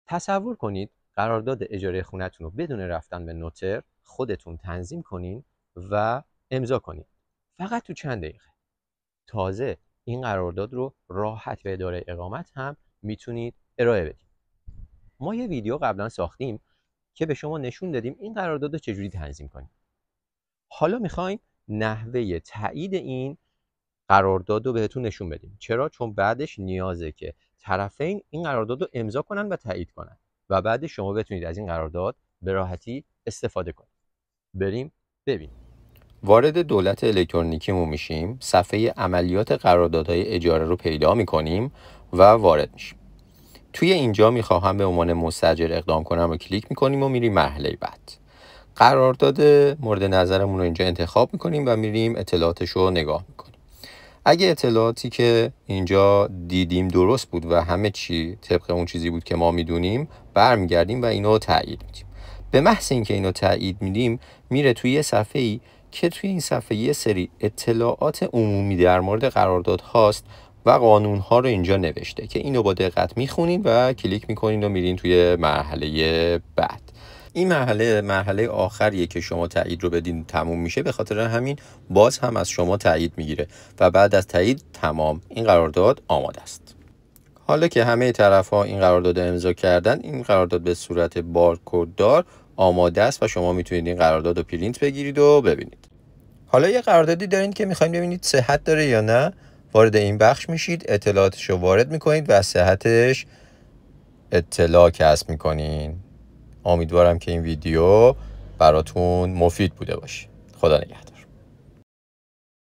تصور کنید قرارداد اجاره خونتون رو بدون رفتن به نوتر خودتون تنظیم کنین و امضا کنین. فقط تو چند دقیقه. تازه این قرارداد رو راحت به اداره اقامت هم میتونید ارائه بدید. ما یه ویدیو قبلا ساختیم که به شما نشون دادیم این قرارداد رو چجوری تنظیم کنیم. حالا میخوایم نحوه تایید این قرارداد رو بهتون نشون بدیم. چرا؟ چون بعدش نیازه که طرفین این قرارداد رو امضا کنن و تایید کنن و بعد شما بتونید از این قرارداد به راحتی استفاده کنید. بریم ببینیم. وارد دولت الکترونیکیمون میشیم، صفحه عملیات قراردادهای اجاره رو پیدا میکنیم و وارد میشیم. توی اینجا میخواهم به عنوان مستاجر اقدام کنم رو کلیک میکنیم و میریم مرحله بعد. قرارداد مورد نظرمون رو اینجا انتخاب میکنیم و میریم اطلاعاتش رو نگاه میکنیم. اگه اطلاعاتی که اینجا دیدیم درست بود و همه چی طبق اون چیزی بود که ما میدونیم، برمیگردیم و اینو تایید میدیم. به محض اینکه اینو تایید میدیم میره توی یه صفحه‌ای که توی این صفحه یه سری اطلاعات عمومی در مورد قرارداد هاست و قانون ها رو اینجا نوشته که اینو با دقت میخونین و کلیک میکنین و میرین توی مرحله بعد. این مرحله آخریه که شما تایید رو بدین تموم میشه، به خاطر همین باز هم از شما تایید میگیره و بعد از تایید تمام این قرارداد آماده است. حالا که همه طرف‌ها این قرارداد امضا کردن، این قرارداد به صورت بارکد دار آماده است و شما میتونید این قرارداد رو پرینت بگیرید و ببینید. حالا یه قراردادی دارین که میخواین ببینید صحت داره یا نه، وارد این بخش میشید، اطلاعاتش رو وارد میکنید و از صحتش اطلاع کسب میکنین. امیدوارم که این ویدیو براتون مفید بوده باشه. خدا نگهدار.